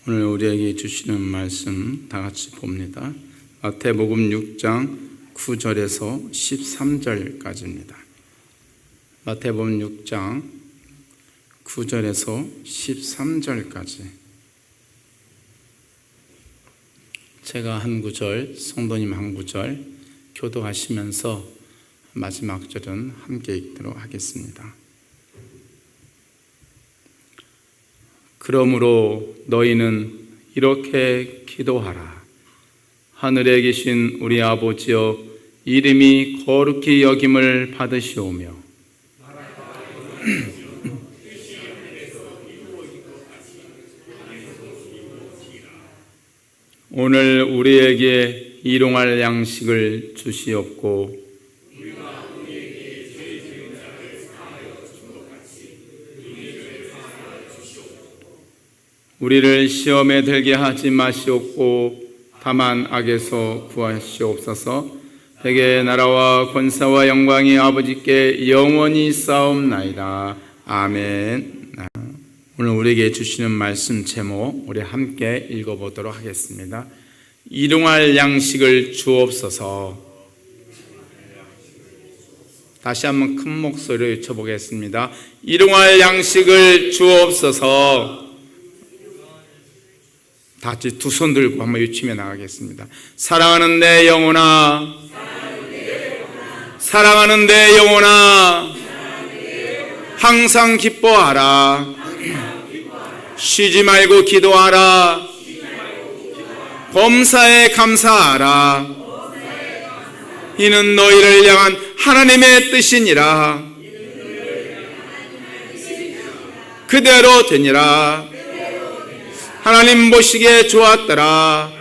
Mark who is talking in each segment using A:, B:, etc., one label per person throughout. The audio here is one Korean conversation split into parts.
A: 오늘 우리에게 주시는 말씀 다 같이 봅니다. 마태복음 6장 9절에서 13절까지입니다. 마태복음 6장 9절에서 13절까지. 제가 한 구절, 성도님 한 구절 교도하시면서 마지막 절은 함께 읽도록 하겠습니다. 그러므로 너희는 이렇게 기도하라. 하늘에 계신 우리 아버지여, 이름이 거룩히 여김을 받으시오며 오늘 우리에게 일용할 양식을 주시옵고 우리를 시험에 들게 하지 마시옵고 다만 악에서 구하시옵소서. 대개 나라와 권세와 영광이 아버지께 영원히 쌓옵나이다. 아멘. 오늘 우리에게 주시는 말씀 제목 우리 함께 읽어보도록 하겠습니다. 일용할 양식을 주옵소서. 다시 한번 큰 목소리로 외쳐보겠습니다. 일용할 양식을 주옵소서. 다 같이 두 손 들고 한번 외치며 나가겠습니다. 사랑하는 내 영혼아, 사랑하는 내 영혼아, 항상 기뻐하라. 쉬지 말고 기도하라. 범사에 감사하라. 이는 너희를 향한 하나님의 뜻이니라. 그대로 되니라. 하나님 보시기에 좋았더라.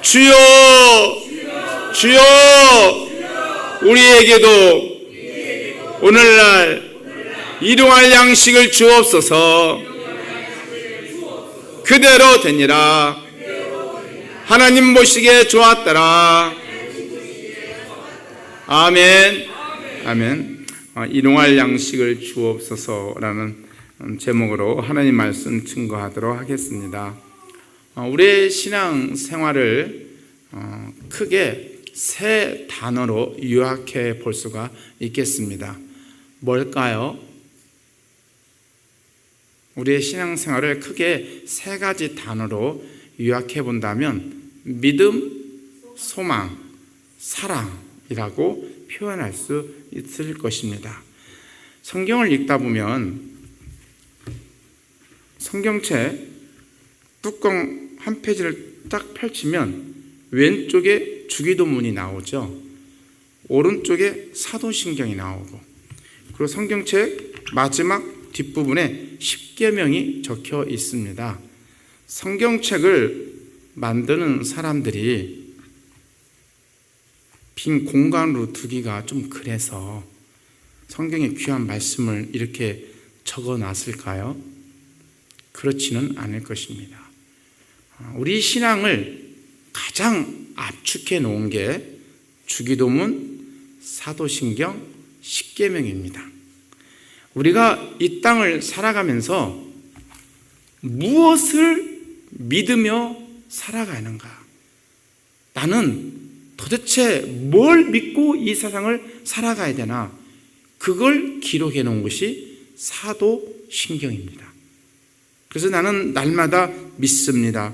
A: 주여, 주여, 우리에게도 오늘날 일용할 양식을 주옵소서. 그대로 되니라. 하나님 보시기에 좋았더라. 아멘. 아멘. 일용할 양식을 주옵소서라는 제목으로 하나님 말씀 증거하도록 하겠습니다. 우리의 신앙 생활을 크게 세 단어로 요약해 볼 수가 있겠습니다. 뭘까요? 우리의 신앙 생활을 크게 세 가지 단어로 요약해 본다면 믿음, 소망, 사랑이라고 표현할 수 있을 것입니다. 성경을 읽다 보면 성경책 뚜껑 한 페이지를 딱 펼치면 왼쪽에 주기도문이 나오죠. 오른쪽에 사도신경이 나오고, 그리고 성경책 마지막 뒷부분에 십계명이 적혀 있습니다. 성경책을 만드는 사람들이 빈 공간으로 두기가 좀 그래서 성경의 귀한 말씀을 이렇게 적어 놨을까요? 그렇지는 않을 것입니다. 우리 신앙을 가장 압축해 놓은 게 주기도문, 사도신경, 십계명입니다. 우리가 이 땅을 살아가면서 무엇을 믿으며 살아가는가? 나는 도대체 뭘 믿고 이 세상을 살아가야 되나? 그걸 기록해 놓은 것이 사도신경입니다. 그래서 나는 날마다 믿습니다.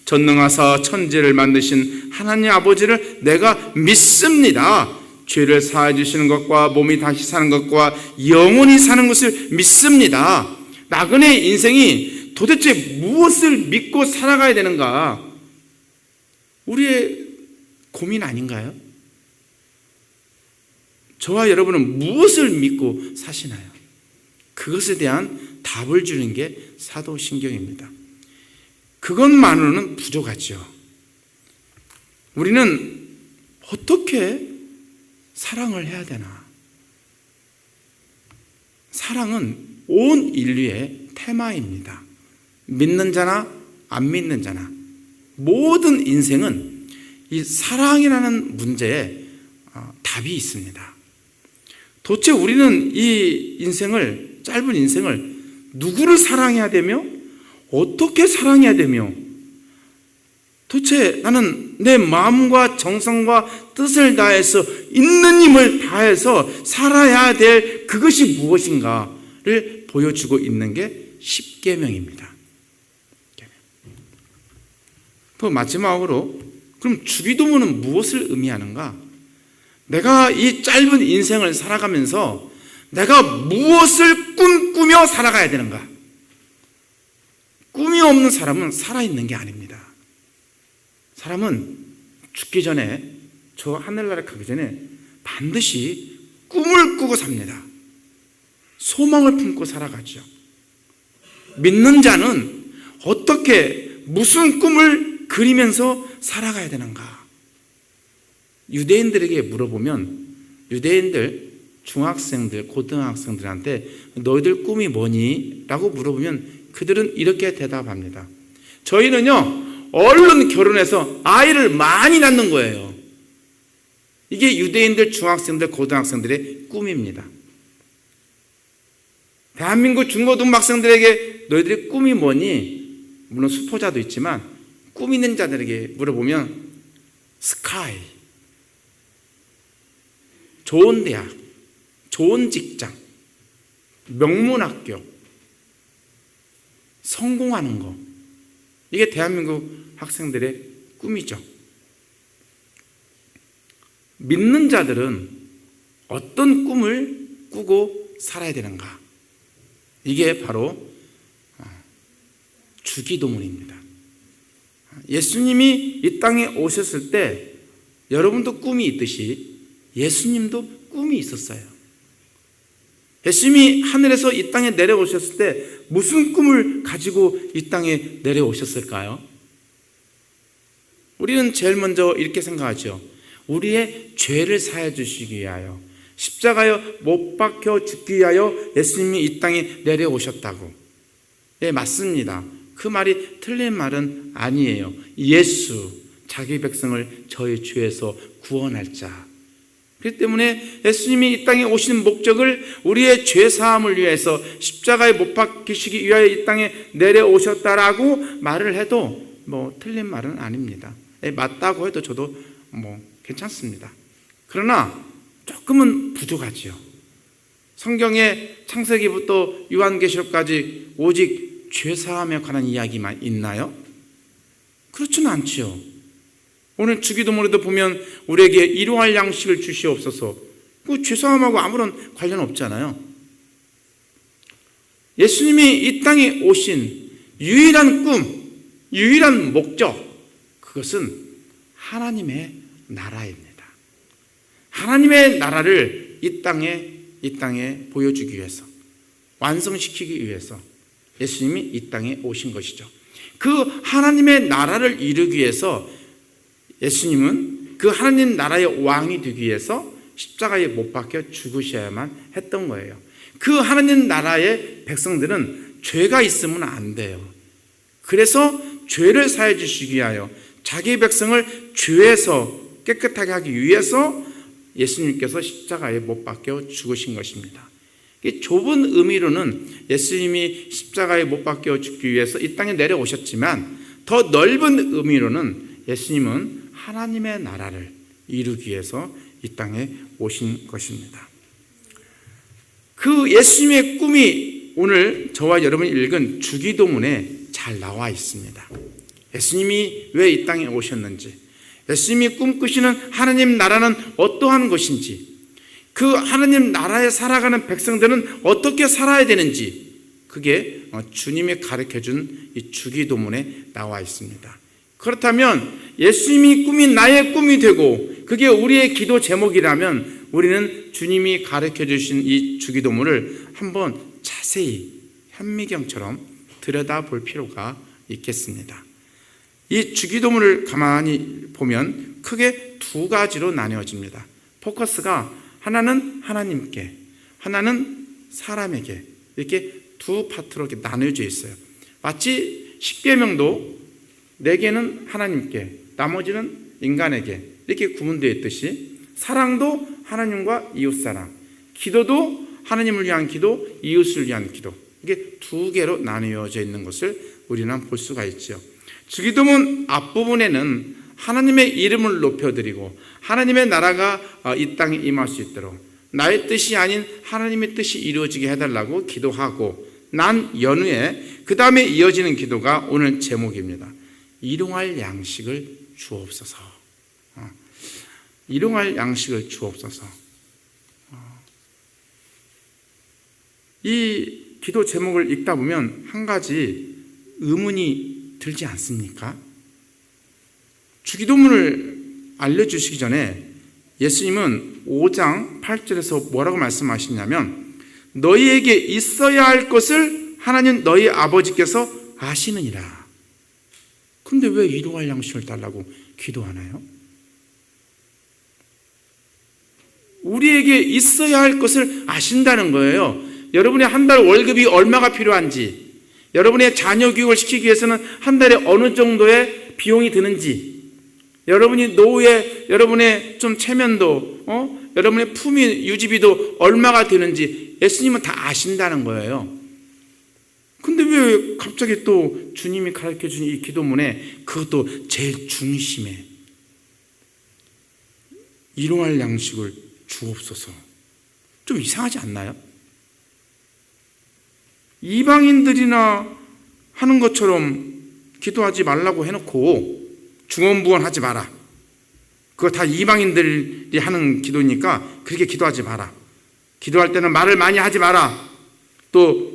A: 전능하사 천지를 만드신 하나님 아버지를 내가 믿습니다. 죄를 사해 주시는 것과 몸이 다시 사는 것과 영원히 사는 것을 믿습니다. 나그네의 인생이 도대체 무엇을 믿고 살아가야 되는가? 우리의 고민 아닌가요? 저와 여러분은 무엇을 믿고 사시나요? 그것에 대한 답을 주는 게 사도신경입니다. 그것만으로는 부족하죠. 우리는 어떻게 사랑을 해야 되나? 사랑은 온 인류의 테마입니다. 믿는 자나 안 믿는 자나 모든 인생은 이 사랑이라는 문제에 답이 있습니다. 도대체 우리는 이 인생을, 짧은 인생을 누구를 사랑해야 되며 어떻게 사랑해야 되며 도대체 나는 내 마음과 정성과 뜻을 다해서 있는 힘을 다해서 살아야 될 그것이 무엇인가를 보여주고 있는 게 십계명입니다. 그 마지막으로 그럼 주기도문은 무엇을 의미하는가? 내가 이 짧은 인생을 살아가면서 내가 무엇을 꿈꾸며 살아가야 되는가? 꿈이 없는 사람은 살아있는 게 아닙니다. 사람은 죽기 전에, 저 하늘나라 가기 전에 반드시 꿈을 꾸고 삽니다. 소망을 품고 살아가죠. 믿는 자는 어떻게 무슨 꿈을 그리면서 살아가야 되는가? 유대인들에게 물어보면 유대인들 중학생들, 고등학생들한테 너희들 꿈이 뭐니? 라고 물어보면 그들은 이렇게 대답합니다. 저희는요 얼른 결혼해서 아이를 많이 낳는 거예요. 이게 유대인들, 중학생들, 고등학생들의 꿈입니다. 대한민국 중고등학생들에게 너희들의 꿈이 뭐니? 물론 수포자도 있지만 꿈 있는 자들에게 물어보면 스카이, 좋은 대학, 좋은 직장, 명문학교, 성공하는 거, 이게 대한민국 학생들의 꿈이죠. 믿는 자들은 어떤 꿈을 꾸고 살아야 되는가? 이게 바로 주기도문입니다. 예수님이 이 땅에 오셨을 때 여러분도 꿈이 있듯이 예수님도 꿈이 있었어요. 예수님이 하늘에서 이 땅에 내려오셨을 때 무슨 꿈을 가지고 이 땅에 내려오셨을까요? 우리는 제일 먼저 이렇게 생각하죠. 우리의 죄를 사해 주시기 위하여, 십자가에 못 박혀 죽기 위하여 예수님이 이 땅에 내려오셨다고. 예, 맞습니다. 그 말이 틀린 말은 아니에요. 예수, 자기 백성을 저희 죄에서 구원할 자. 그렇기 때문에 예수님이 이 땅에 오신 목적을 우리의 죄 사함을 위해서 십자가에 못 박히시기 위하여 이 땅에 내려오셨다라고 말을 해도 틀린 말은 아닙니다. 맞다고 해도 저도 괜찮습니다. 그러나 조금은 부족하지요. 성경에 창세기부터 요한계시록까지 오직 죄 사함에 관한 이야기만 있나요? 그렇지는 않지요. 오늘 주기도문에도 보면 우리에게 일용할 양식을 주시옵소서. 그 죄사함하고 아무런 관련 없잖아요. 예수님이 이 땅에 오신 유일한 꿈, 유일한 목적, 그것은 하나님의 나라입니다. 하나님의 나라를 이 땅에 보여주기 위해서, 완성시키기 위해서 예수님이 이 땅에 오신 것이죠. 그 하나님의 나라를 이루기 위해서 예수님은 그 하나님 나라의 왕이 되기 위해서 십자가에 못 박혀 죽으셔야만 했던 거예요. 그 하나님 나라의 백성들은 죄가 있으면 안 돼요. 그래서 죄를 사해 주시기 위하여 자기 백성을 죄에서 깨끗하게 하기 위해서 예수님께서 십자가에 못 박혀 죽으신 것입니다. 이 좁은 의미로는 예수님이 십자가에 못 박혀 죽기 위해서 이 땅에 내려오셨지만 더 넓은 의미로는 예수님은 하나님의 나라를 이루기 위해서 이 땅에 오신 것입니다. 그 예수님의 꿈이 오늘 저와 여러분이 읽은 주기도문에 잘 나와 있습니다. 예수님이 왜 이 땅에 오셨는지, 예수님이 꿈꾸시는 하나님 나라는 어떠한 것인지, 그 하나님 나라에 살아가는 백성들은 어떻게 살아야 되는지, 그게 주님이 가르쳐준 이 주기도문에 나와 있습니다. 그렇다면 예수님이 꿈이 나의 꿈이 되고 그게 우리의 기도 제목이라면 우리는 주님이 가르쳐 주신 이 주기도문을 한번 자세히 현미경처럼 들여다볼 필요가 있겠습니다. 이 주기도문을 가만히 보면 크게 두 가지로 나뉘어집니다. 포커스가 하나는 하나님께, 하나는 사람에게, 이렇게 두 파트로 이렇게 나눠져 있어요. 마치 십계명도 4개는 하나님께, 나머지는 인간에게 이렇게 구분되어 있듯이 사랑도 하나님과 이웃사랑, 기도도 하나님을 위한 기도, 이웃을 위한 기도, 이게 두 개로 나뉘어져 있는 것을 우리는 볼 수가 있죠. 주기도문 앞부분에는 하나님의 이름을 높여드리고 하나님의 나라가 이 땅에 임할 수 있도록 나의 뜻이 아닌 하나님의 뜻이 이루어지게 해달라고 기도하고 난 연후에 그 다음에 이어지는 기도가 오늘 제목입니다. 일용할 양식을 주옵소서. 일용할 양식을 주옵소서. 이 기도 제목을 읽다 보면 한 가지 의문이 들지 않습니까? 주기도문을 알려주시기 전에 예수님은 5장 8절에서 뭐라고 말씀하시냐면 너희에게 있어야 할 것을 하나님 너희 아버지께서 아시느니라. 근데 왜 일용할 양식을 달라고 기도하나요? 우리에게 있어야 할 것을 아신다는 거예요. 여러분의 한 달 월급이 얼마가 필요한지, 여러분의 자녀 교육을 시키기 위해서는 한 달에 어느 정도의 비용이 드는지, 여러분이 노후에 여러분의 좀 체면도, 여러분의 품위 유지비도 얼마가 되는지 예수님은 다 아신다는 거예요. 근데 왜 갑자기 또 주님이 가르쳐 준 이 기도문에 그것도 제일 중심에 일용할 양식을 주옵소서. 좀 이상하지 않나요? 이방인들이나 하는 것처럼 기도하지 말라고 해놓고 중언부언하지 마라. 그거 다 이방인들이 하는 기도니까 그렇게 기도하지 마라. 기도할 때는 말을 많이 하지 마라. 또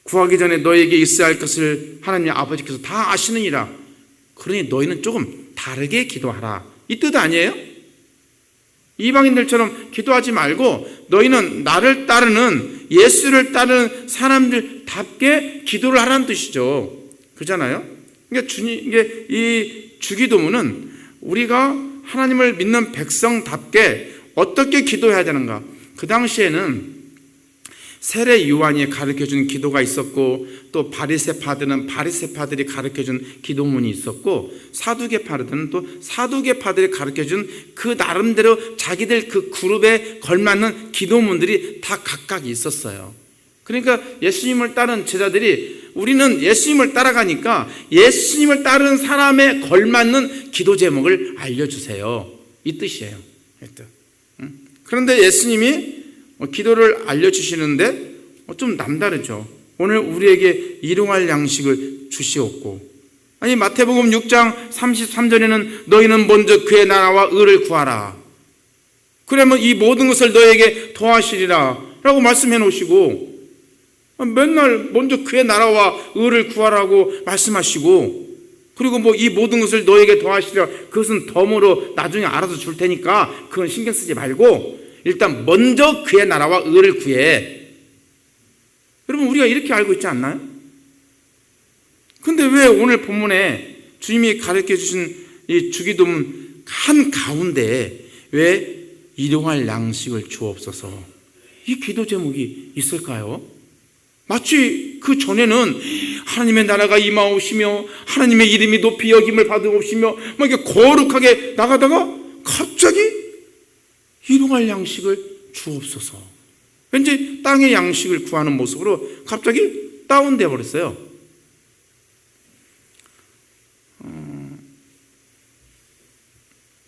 A: 구하기 전에 너에게 있어야 할 것을 하나님 아버지께서 다 아시느니라. 그러니 너희는 조금 다르게 기도하라. 이 뜻 아니에요? 이방인들처럼 기도하지 말고 너희는 나를 따르는 예수를 따르는 사람들답게 기도를 하라는 뜻이죠. 그렇잖아요? 그러니까 이게 이 주기도문은 우리가 하나님을 믿는 백성답게 어떻게 기도해야 되는가? 그 당시에는 세례 요한이 가르쳐준 기도가 있었고 또 바리새파들은 바리새파들이 가르쳐준 기도문이 있었고 사두개파들은 또 사두개파들이 가르쳐준 그 나름대로 자기들 그 그룹에 걸맞는 기도문들이 다 각각 있었어요. 그러니까 예수님을 따른 제자들이 우리는 예수님을 따라가니까 예수님을 따르는 사람에 걸맞는 기도 제목을 알려주세요. 이 뜻이에요. 그런데 예수님이 기도를 알려주시는데 좀 남다르죠. 오늘 우리에게 일용할 양식을 주시옵고, 아니 마태복음 6장 33절에는 너희는 먼저 그의 나라와 의를 구하라. 그러면 이 모든 것을 너에게 더하시리라 라고 말씀해 놓으시고 맨날 먼저 그의 나라와 의를 구하라고 말씀하시고, 그리고 뭐 이 모든 것을 너에게 더하시리라, 그것은 덤으로 나중에 알아서 줄 테니까 그건 신경 쓰지 말고 일단 먼저 그의 나라와 의를 구해. 여러분 우리가 이렇게 알고 있지 않나요? 근데 왜 오늘 본문에 주님이 가르쳐 주신 이 주기도문 한 가운데 왜 일용할 양식을 주옵소서 이 기도 제목이 있을까요? 마치 그 전에는 하나님의 나라가 임하오시며 하나님의 이름이 높이 여김을 받으옵시며 막 이렇게 거룩하게 나가다가 갑자기 일용할 양식을 주옵소서. 왠지 땅의 양식을 구하는 모습으로 갑자기 다운되어 버렸어요.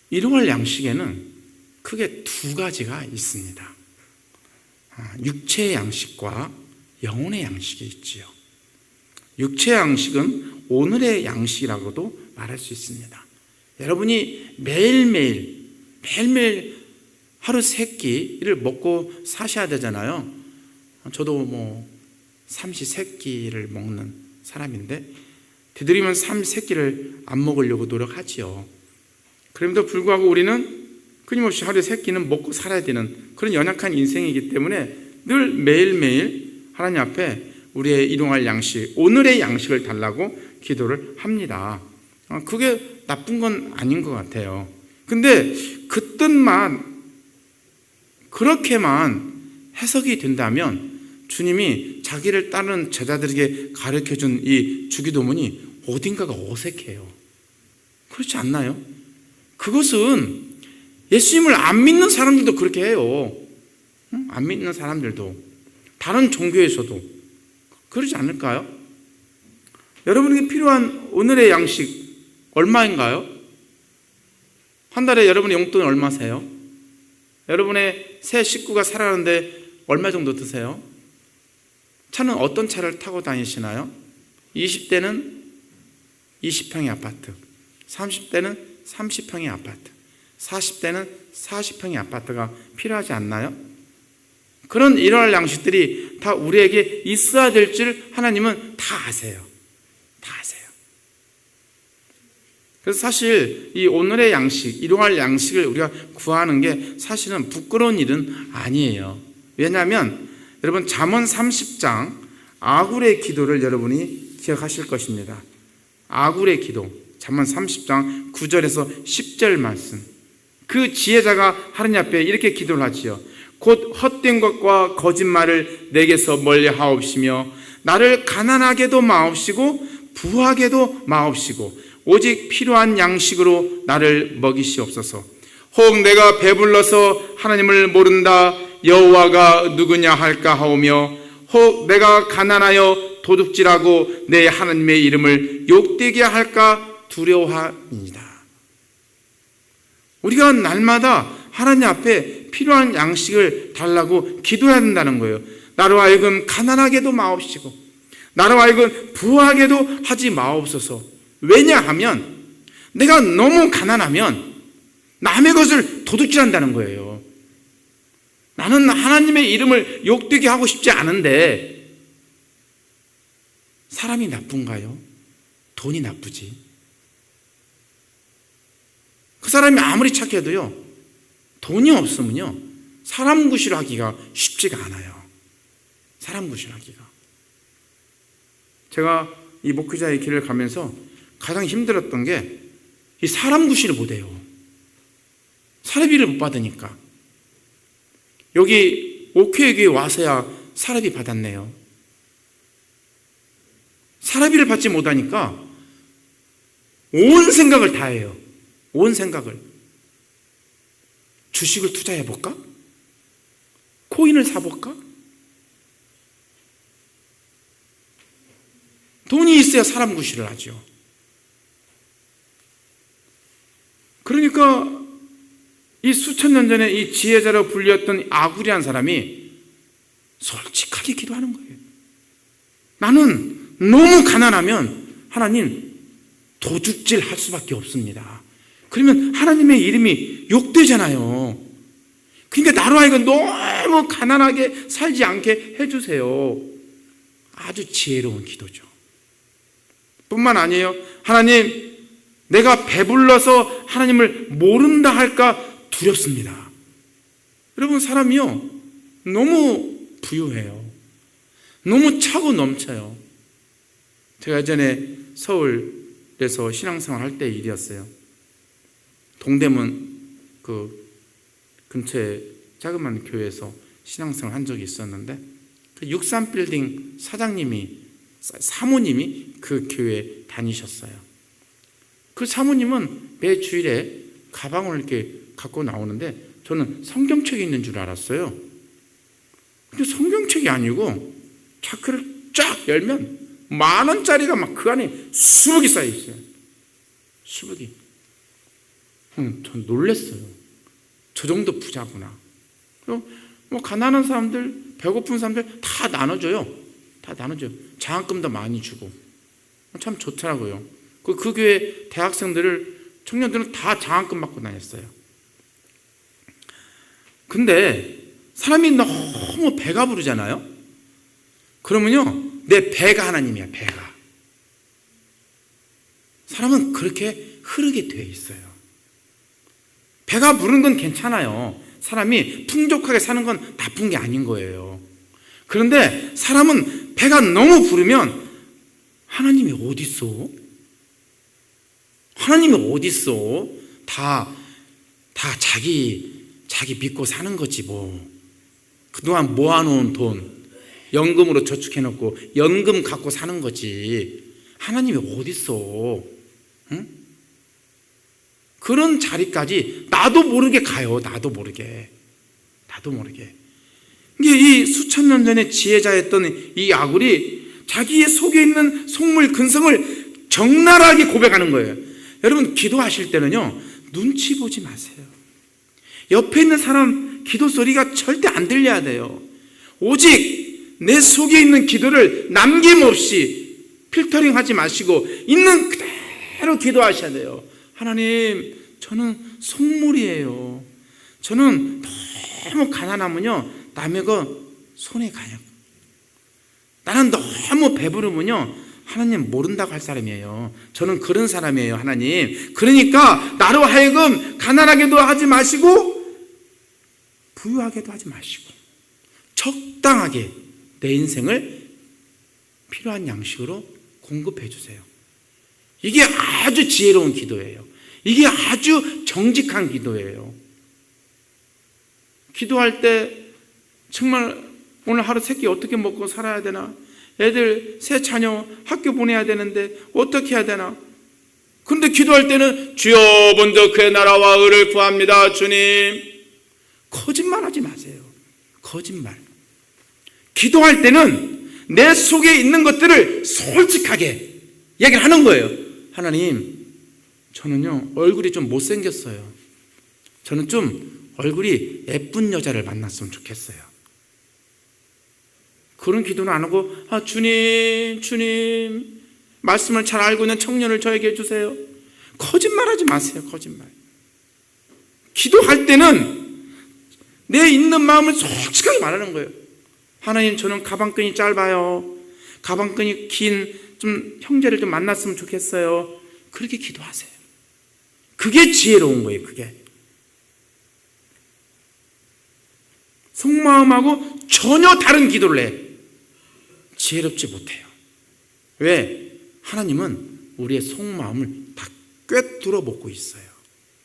A: 일용할 양식에는 크게 두 가지가 있습니다. 육체의 양식과 영혼의 양식이 있지요. 육체의 양식은 오늘의 양식이라고도 말할 수 있습니다. 여러분이 매일매일 하루 3끼를 먹고 사셔야 되잖아요. 저도 뭐 삼시세끼를 먹는 사람인데 되도록이면 삼시세끼를 안 먹으려고 노력하지요. 그럼에도 불구하고 우리는 끊임없이 하루에 3끼는 먹고 살아야 되는 그런 연약한 인생이기 때문에 늘 매일매일 하나님 앞에 우리의 일용할 양식, 오늘의 양식을 달라고 기도를 합니다. 그게 나쁜 건 아닌 것 같아요. 근데 그 뜻만 그렇게만 해석이 된다면 주님이 자기를 따르는 제자들에게 가르쳐준 이 주기도문이 어딘가가 어색해요. 그렇지 않나요? 그것은 예수님을 안 믿는 사람들도 그렇게 해요. 안 믿는 사람들도 다른 종교에서도 그러지 않을까요? 여러분에게 필요한 오늘의 양식 얼마인가요? 한 달에 여러분의 용돈이 얼마세요? 여러분의 새 식구가 살아가는데 얼마 정도 드세요? 차는 어떤 차를 타고 다니시나요? 20대는 20평의 아파트, 30대는 30평의 아파트, 40대는 40평의 아파트가 필요하지 않나요? 그런 일할 양식들이 다 우리에게 있어야 될 줄 하나님은 다 아세요. 다 아세요. 그래서 사실 이 오늘의 양식, 일용할 양식을 우리가 구하는 게 사실은 부끄러운 일은 아니에요. 왜냐하면 여러분 잠언 30장 아굴의 기도를 여러분이 기억하실 것입니다. 아굴의 기도, 잠언 30장 9절에서 10절 말씀. 그 지혜자가 하느님 앞에 이렇게 기도를 하지요. 곧 헛된 것과 거짓말을 내게서 멀리 하옵시며 나를 가난하게도 마옵시고 부하게도 마옵시고 오직 필요한 양식으로 나를 먹이시옵소서. 혹 내가 배불러서 하나님을 모른다 여호와가 누구냐 할까 하오며 혹 내가 가난하여 도둑질하고 내 하나님의 이름을 욕되게 할까 두려워하니이다. 우리가 날마다 하나님 앞에 필요한 양식을 달라고 기도해야 된다는 거예요. 나로 하여금 가난하게도 마옵시고 나로 하여금 부하게도 하지 마옵소서. 왜냐하면 내가 너무 가난하면 남의 것을 도둑질한다는 거예요. 나는 하나님의 이름을 욕되게 하고 싶지 않은데 사람이 나쁜가요? 돈이 나쁘지. 그 사람이 아무리 착해도요, 돈이 없으면요 사람 구실하기가 쉽지가 않아요. 사람 구실하기가. 제가 이 목회자의 길을 가면서 가장 힘들었던 게 이 사람 구실을 못해요. 사례비를 못 받으니까. 여기 옥회교에 와서야 사례비 받았네요. 사례비를 받지 못하니까 온 생각을 다 해요. 온 생각을. 주식을 투자해볼까? 코인을 사볼까? 돈이 있어야 사람 구실을 하죠. 그러니까 이 수천 년 전에 이 지혜자로 불렸던 아구리한 사람이 솔직하게 기도하는 거예요. 나는 너무 가난하면 하나님 도둑질 할 수밖에 없습니다. 그러면 하나님의 이름이 욕되잖아요. 그러니까 나로 하여금 너무 가난하게 살지 않게 해주세요. 아주 지혜로운 기도죠. 뿐만 아니에요. 하나님, 내가 배불러서 하나님을 모른다 할까 두렵습니다. 여러분, 사람이요 너무 부유해요. 너무 차고 넘쳐요. 제가 예전에 서울에서 신앙생활 할 때 일이었어요. 동대문 그 근처에 자그마한 교회에서 신앙생활 한 적이 있었는데 그 63빌딩 사모님이 그 교회에 다니셨어요. 그 사모님은 매 주일에 가방을 이렇게 갖고 나오는데 저는 성경책이 있는 줄 알았어요. 근데 성경책이 아니고 자크를 쫙 열면 10,000원짜리가 막 그 안에 수북이 쌓여 있어요. 수북이. 전 놀랐어요. 저 정도 부자구나. 그리고 뭐 가난한 사람들, 배고픈 사람들 다 나눠줘요. 다 나눠줘요. 장학금도 많이 주고. 참 좋더라고요. 그 교회 대학생들을, 청년들은 다 장학금 받고 다녔어요. 근데 사람이 너무 배가 부르잖아요. 그러면요 내 배가 하나님이야. 배가. 사람은 그렇게 흐르게 되어 있어요. 배가 부른 건 괜찮아요. 사람이 풍족하게 사는 건 나쁜 게 아닌 거예요. 그런데 사람은 배가 너무 부르면 하나님이 어디 있어? 하나님이 어디 있어? 다 자기 믿고 사는 거지 뭐. 그동안 모아놓은 돈 연금으로 저축해놓고 연금 갖고 사는 거지. 하나님이 어디 있어? 응? 그런 자리까지 나도 모르게 가요. 나도 모르게. 이게 이 수천 년 전에 지혜자였던 이 아굴이 자기의 속에 있는 속물 근성을 적나라하게 고백하는 거예요. 여러분, 기도하실 때는요, 눈치 보지 마세요. 옆에 있는 사람 기도 소리가 절대 안 들려야 돼요. 오직 내 속에 있는 기도를 남김없이 필터링 하지 마시고 있는 그대로 기도하셔야 돼요. 하나님, 저는 속물이에요. 저는 너무 가난하면요, 남의 거 손에 가요. 나는 너무 배부르면요, 하나님 모른다고 할 사람이에요. 저는 그런 사람이에요, 하나님. 그러니까 나로 하여금 가난하게도 하지 마시고 부유하게도 하지 마시고 적당하게 내 인생을 필요한 양식으로 공급해 주세요. 이게 아주 지혜로운 기도예요. 이게 아주 정직한 기도예요. 기도할 때 정말 오늘 하루 세 끼 어떻게 먹고 살아야 되나? 애들 새 자녀 학교 보내야 되는데 어떻게 해야 되나? 근데 기도할 때는 주여 먼저 그의 나라와 의를 구합니다, 주님. 거짓말하지 마세요. 거짓말. 기도할 때는 내 속에 있는 것들을 솔직하게 얘기를 하는 거예요. 하나님, 저는요 얼굴이 좀 못생겼어요. 저는 좀 얼굴이 예쁜 여자를 만났으면 좋겠어요. 그런 기도는 안 하고 주님, 주님, 말씀을 잘 알고 있는 청년을 저에게 해주세요. 거짓말하지 마세요. 거짓말. 기도할 때는 내 있는 마음을 솔직하게 말하는 거예요. 하나님, 저는 가방끈이 짧아요. 가방끈이 긴 좀 형제를 좀 만났으면 좋겠어요. 그렇게 기도하세요. 그게 지혜로운 거예요. 그게 속마음하고 전혀 다른 기도를 해. 지혜롭지 못해요. 왜? 하나님은 우리의 속마음을 다 꿰뚫어 먹고 있어요.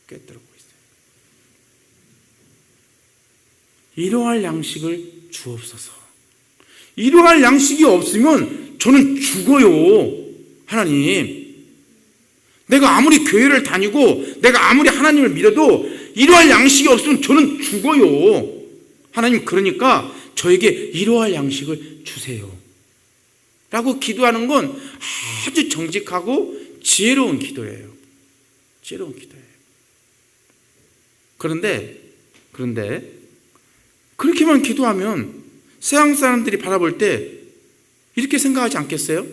A: 꿰뚫어 먹고 있어요. 이러할 양식을 주옵소서. 이러할 양식이 없으면 저는 죽어요. 하나님, 내가 아무리 교회를 다니고 내가 아무리 하나님을 믿어도 이러할 양식이 없으면 저는 죽어요. 하나님, 그러니까 저에게 이러할 양식을 주세요 라고 기도하는 건 아주 정직하고 지혜로운 기도예요. 지혜로운 기도예요. 그런데 그렇게만 기도하면 세상 사람들이 바라볼 때 이렇게 생각하지 않겠어요?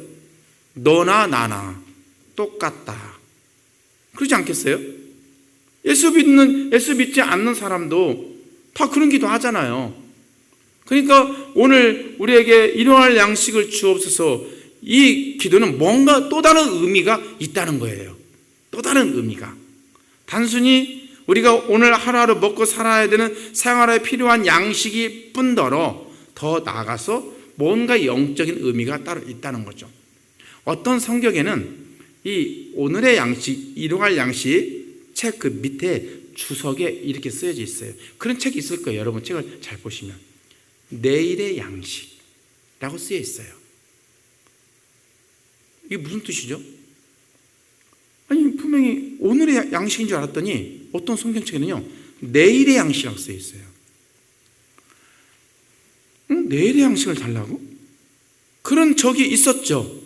A: 너나 나나 똑같다. 그러지 않겠어요? 예수 믿지 않는 사람도 다 그런 기도 하잖아요. 그러니까 오늘 우리에게 일용할 양식을 주옵소서, 이 기도는 뭔가 또 다른 의미가 있다는 거예요. 또 다른 의미가. 단순히 우리가 오늘 하루하루 먹고 살아야 되는 생활에 필요한 양식이 뿐더러 더 나아가서 뭔가 영적인 의미가 따로 있다는 거죠. 어떤 성경에는 이 오늘의 양식, 일용할 양식 책 그 밑에 주석에 이렇게 쓰여져 있어요. 그런 책이 있을 거예요. 여러분 책을 잘 보시면 내일의 양식이라고 쓰여 있어요. 이게 무슨 뜻이죠? 아니, 분명히 오늘의 양식인 줄 알았더니 어떤 성경책에는요 내일의 양식이라고 쓰여 있어요. 내일의 양식을 달라고? 그런 적이 있었죠.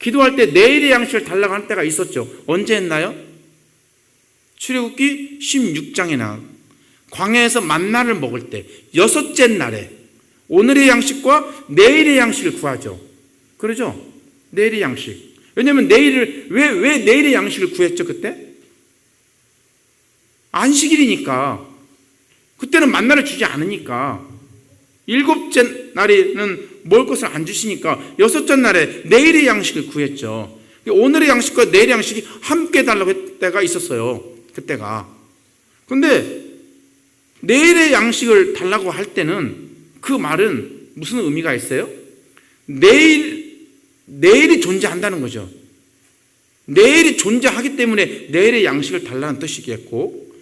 A: 기도할 때 내일의 양식을 달라고 할 때가 있었죠. 언제 했나요? 출애굽기 16장에 나와 광야에서 만나를 먹을 때 6째 날에 오늘의 양식과 내일의 양식을 구하죠. 그러죠? 내일의 양식. 왜냐하면 내일을 왜 내일의 양식을 구했죠? 그때 안식일이니까. 그때는 만나를 주지 않으니까. 7째 날에는 먹을 것을 안 주시니까 6째 날에 내일의 양식을 구했죠. 오늘의 양식과 내일의 양식이 함께 달라고 할 때가 있었어요. 그때가. 근데 내일의 양식을 달라고 할 때는 그 말은 무슨 의미가 있어요? 내일이 존재한다는 거죠. 내일이 존재하기 때문에 내일의 양식을 달라는 뜻이겠고,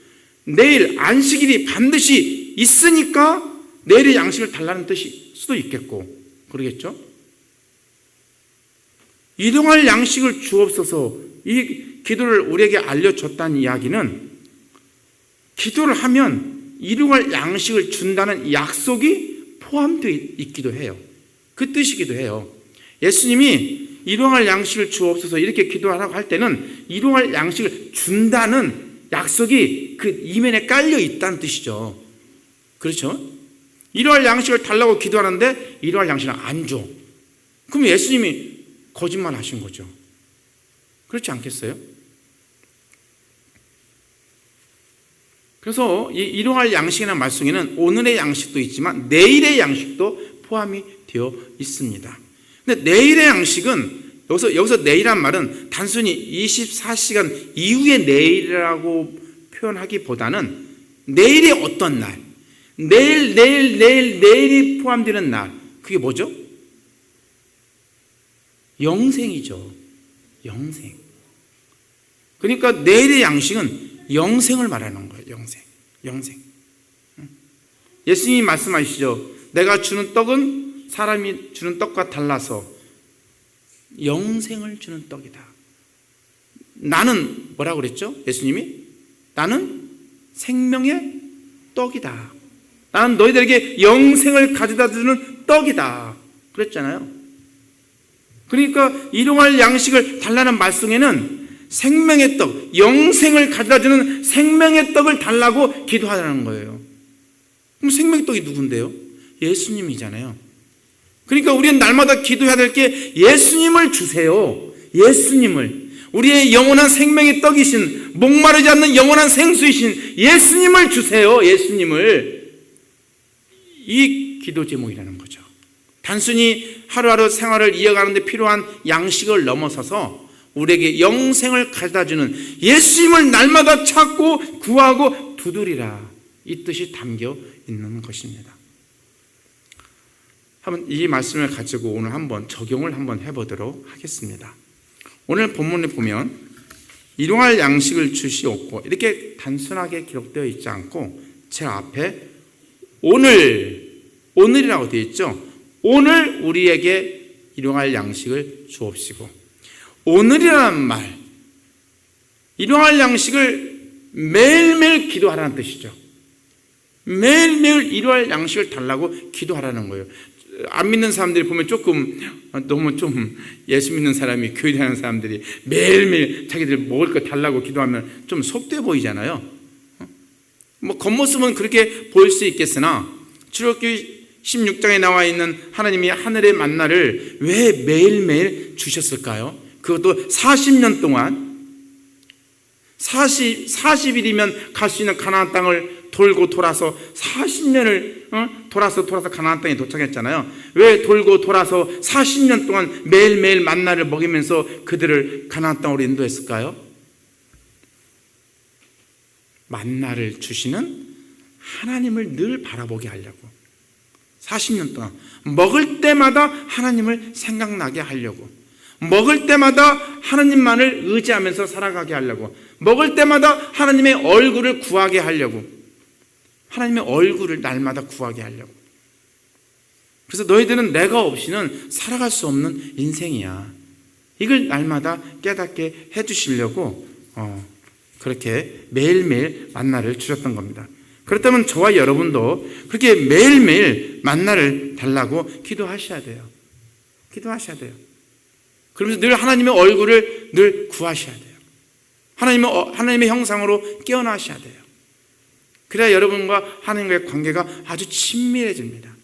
A: 내일 안식일이 반드시 있으니까 내일의 양식을 달라는 뜻일 수도 있겠고, 그러겠죠? 일용할 양식을 주옵소서, 이 기도를 우리에게 알려줬다는 이야기는 기도를 하면 일용할 양식을 준다는 약속이 포함되어 있기도 해요. 그 뜻이기도 해요. 예수님이 일용할 양식을 주옵소서 이렇게 기도하라고 할 때는 일용할 양식을 준다는 약속이 그 이면에 깔려 있다는 뜻이죠. 그렇죠? 일용할 양식을 달라고 기도하는데 일용할 양식을 안 줘. 그럼 예수님이 거짓말 하신 거죠. 그렇지 않겠어요? 그래서 이 일용할 양식이라는 말 속에는 오늘의 양식도 있지만 내일의 양식도 포함이 되어 있습니다. 근데 내일의 양식은 여기서 내일이란 말은 단순히 24시간 이후의 내일이라고 표현하기보다는 내일의 어떤 날, 내일이 포함되는 날, 그게 뭐죠? 영생이죠. 영생. 그러니까 내일의 양식은 영생을 말하는 거예요. 영생. 예수님이 말씀하시죠. 내가 주는 떡은 사람이 주는 떡과 달라서 영생을 주는 떡이다. 나는 뭐라고 그랬죠? 예수님이 나는 생명의 떡이다. 나는 너희들에게 영생을 가져다 주는 떡이다. 그랬잖아요. 그러니까 일용할 양식을 달라는 말씀에는 생명의 떡, 영생을 가져다 주는 생명의 떡을 달라고 기도하라는 거예요. 그럼 생명의 떡이 누군데요? 예수님이잖아요. 그러니까 우리는 날마다 기도해야 될 게 예수님을 주세요. 예수님을. 우리의 영원한 생명의 떡이신, 목마르지 않는 영원한 생수이신 예수님을 주세요. 예수님을. 이 기도 제목이라는 거죠. 단순히 하루하루 생활을 이어가는 데 필요한 양식을 넘어서서 우리에게 영생을 가져다주는 예수님을 날마다 찾고 구하고 두드리라, 이 뜻이 담겨 있는 것입니다. 한번 이 말씀을 가지고 오늘 한번 적용을 한번 해보도록 하겠습니다. 오늘 본문에 보면 일용할 양식을 주시옵고 이렇게 단순하게 기록되어 있지 않고 제 앞에 오늘이라고 되어 있죠. 오늘 우리에게 일용할 양식을 주옵시고, 오늘이라는 말, 일용할 양식을 매일매일 기도하라는 뜻이죠. 매일매일 일용할 양식을 달라고 기도하라는 거예요. 안 믿는 사람들이 보면 너무 좀 예수 믿는 사람이, 교회 다니는 사람들이 매일매일 자기들 먹을 거 달라고 기도하면 좀 속돼 보이잖아요. 뭐 겉모습은 그렇게 보일 수 있겠으나 출애굽기 16장에 나와 있는 하나님이 하늘의 만나를 왜 매일매일 주셨을까요? 그것도 40년 동안 40일이면 갈 수 있는 가나안 땅을 돌고 돌아서 40년을 돌아서 가나안 땅에 도착했잖아요. 왜 돌고 돌아서 40년 동안 매일매일 만나를 먹이면서 그들을 가나안 땅으로 인도했을까요? 만나를 주시는 하나님을 늘 바라보게 하려고. 40년 동안 먹을 때마다 하나님을 생각나게 하려고, 먹을 때마다 하나님만을 의지하면서 살아가게 하려고, 먹을 때마다 하나님의 얼굴을 구하게 하려고, 하나님의 얼굴을 날마다 구하게 하려고. 그래서 너희들은 내가 없이는 살아갈 수 없는 인생이야. 이걸 날마다 깨닫게 해주시려고 그렇게 매일매일 만나를 주셨던 겁니다. 그렇다면 저와 여러분도 그렇게 매일매일 만나를 달라고 기도하셔야 돼요. 기도하셔야 돼요. 그러면서 늘 하나님의 얼굴을 늘 구하셔야 돼요. 하나님의 형상으로 깨어나셔야 돼요. 그래야 여러분과 하나님과의 관계가 아주 친밀해집니다.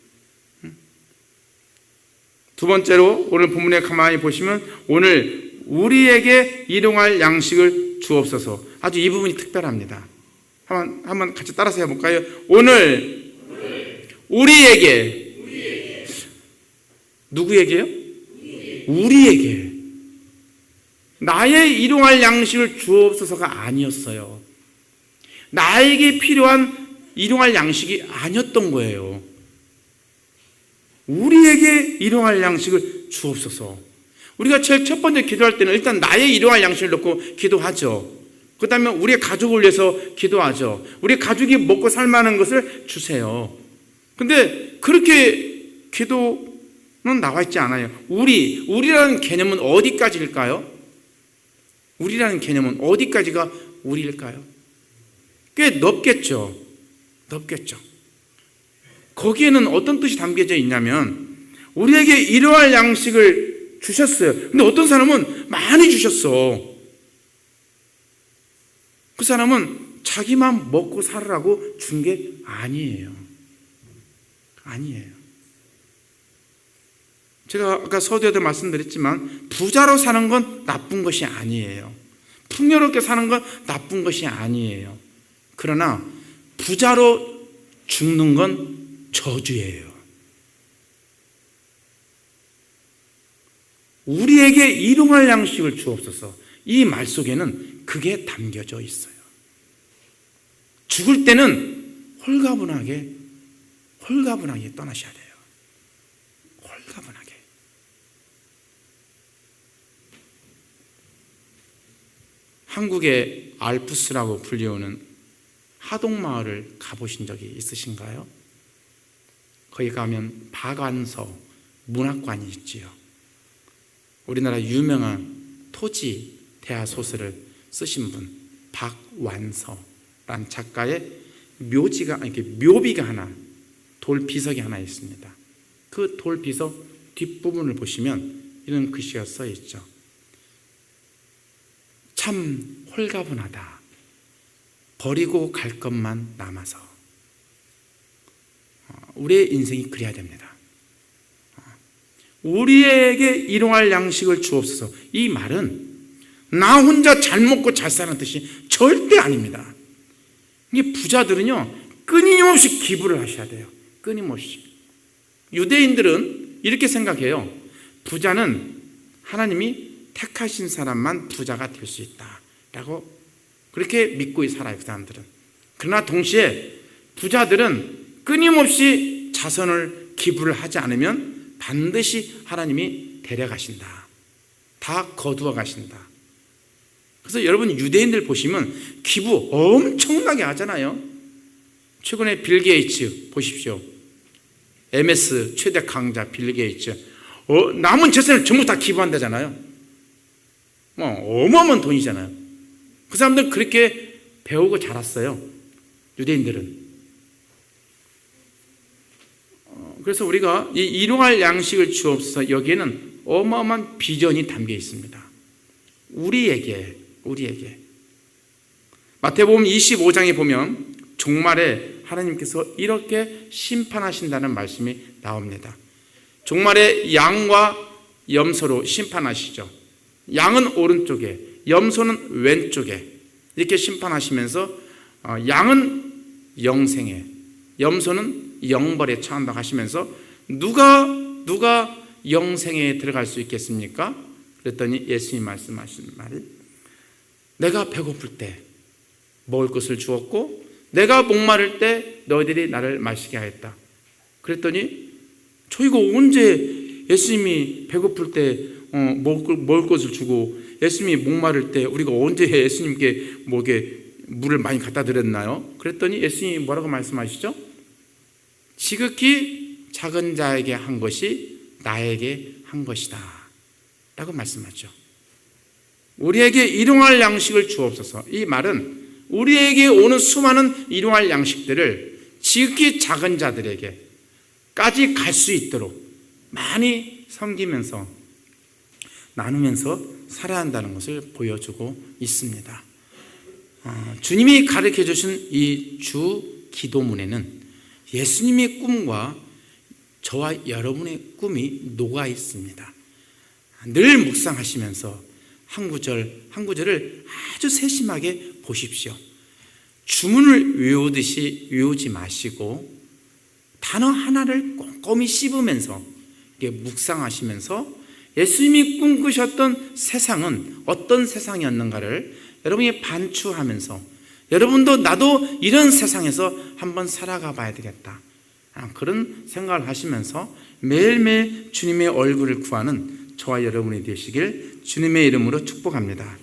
A: 두 번째로 오늘 본문에 가만히 보시면 오늘 우리에게 일용할 양식을 주옵소서. 아주 이 부분이 특별합니다. 한번 같이 따라서 해볼까요? 오늘 우리에게. 누구에게요? 우리에게. 나의 일용할 양식을 주옵소서가 아니었어요. 나에게 필요한 일용할 양식이 아니었던 거예요. 우리에게 일용할 양식을 주옵소서. 우리가 제일 첫 번째 기도할 때는 일단 나의 일용할 양식을 놓고 기도하죠. 그 다음에 우리의 가족을 위해서 기도하죠. 우리 가족이 먹고 살만한 것을 주세요. 근데 그렇게 기도는 나와 있지 않아요. 우리라는 개념은 어디까지일까요? 우리라는 개념은 어디까지가 우리일까요? 꽤 넓겠죠. 거기에는 어떤 뜻이 담겨져 있냐면 우리에게 일용할 양식을 주셨어요. 근데 어떤 사람은 많이 주셨어. 그 사람은 자기만 먹고 살으라고 준 게 아니에요. 아니에요. 제가 아까 서두에도 말씀드렸지만 부자로 사는 건 나쁜 것이 아니에요. 풍요롭게 사는 건 나쁜 것이 아니에요. 그러나 부자로 죽는 건 저주예요. 우리에게 일용할 양식을 주옵소서. 이 말 속에는 그게 담겨져 있어요. 죽을 때는 홀가분하게 떠나셔야 돼요. 홀가분하게. 한국의 알프스라고 불리우는 하동마을을 가보신 적이 있으신가요? 거기 가면 박완서 문학관이 있지요. 우리나라 유명한 토지 대하 소설을 쓰신 분 박완서란 작가의 묘비가 하나, 돌비석이 하나 있습니다. 그 돌비석 뒷부분을 보시면 이런 글씨가 써 있죠. 참 홀가분하다. 버리고 갈 것만 남아서. 우리의 인생이 그래야 됩니다. 우리에게 일용할 양식을 주옵소서. 이 말은 나 혼자 잘 먹고 잘 사는 뜻이 절대 아닙니다. 이게 부자들은요, 끊임없이 기부를 하셔야 돼요. 끊임없이. 유대인들은 이렇게 생각해요. 부자는 하나님이 택하신 사람만 부자가 될 수 있다라고 그렇게 믿고 살아요, 그 사람들은. 그러나 동시에 부자들은 끊임없이 자선을 기부를 하지 않으면 반드시 하나님이 데려가신다. 다 거두어 가신다. 그래서 여러분 유대인들 보시면 기부 엄청나게 하잖아요. 최근에 빌 게이츠 보십시오. MS 최대 강자 빌 게이츠. 남은 재산을 전부 다 기부한다잖아요. 어마어마한 돈이잖아요. 그 사람들은 그렇게 배우고 자랐어요. 유대인들은. 그래서 우리가 이 일용할 양식을 주옵소서. 여기에는 어마어마한 비전이 담겨 있습니다. 우리에게 마태복음 25장에 보면 종말에 하나님께서 이렇게 심판하신다는 말씀이 나옵니다. 종말에 양과 염소로 심판하시죠. 양은 오른쪽에, 염소는 왼쪽에 이렇게 심판하시면서 양은 영생에, 염소는 영벌에 처한다고 하시면서 누가 영생에 들어갈 수 있겠습니까? 그랬더니 예수님이 말씀하신 말이 내가 배고플 때 먹을 것을 주었고 내가 목마를 때 너희들이 나를 마시게 하였다. 그랬더니 저희가 언제 예수님이 배고플 때 먹을 것을 주고 예수님이 목마를 때 우리가 언제 예수님께 물을 많이 갖다 드렸나요? 그랬더니 예수님이 뭐라고 말씀하시죠? 지극히 작은 자에게 한 것이 나에게 한 것이다 라고 말씀하죠. 우리에게 일용할 양식을 주옵소서. 이 말은 우리에게 오는 수많은 일용할 양식들을 지극히 작은 자들에게까지 갈 수 있도록 많이 섬기면서 나누면서 살아야 한다는 것을 보여주고 있습니다. 주님이 가르쳐 주신 이 주 기도문에는 예수님의 꿈과 저와 여러분의 꿈이 녹아 있습니다. 늘 묵상하시면서 한 구절을 아주 세심하게 보십시오. 주문을 외우지 마시고 단어 하나를 꼼꼼히 씹으면서 묵상하시면서 예수님이 꿈꾸셨던 세상은 어떤 세상이었는가를 여러분이 반추하면서 여러분도 나도 이런 세상에서 한번 살아가 봐야 되겠다. 그런 생각을 하시면서 매일매일 주님의 얼굴을 구하는 저와 여러분이 되시길 주님의 이름으로 축복합니다.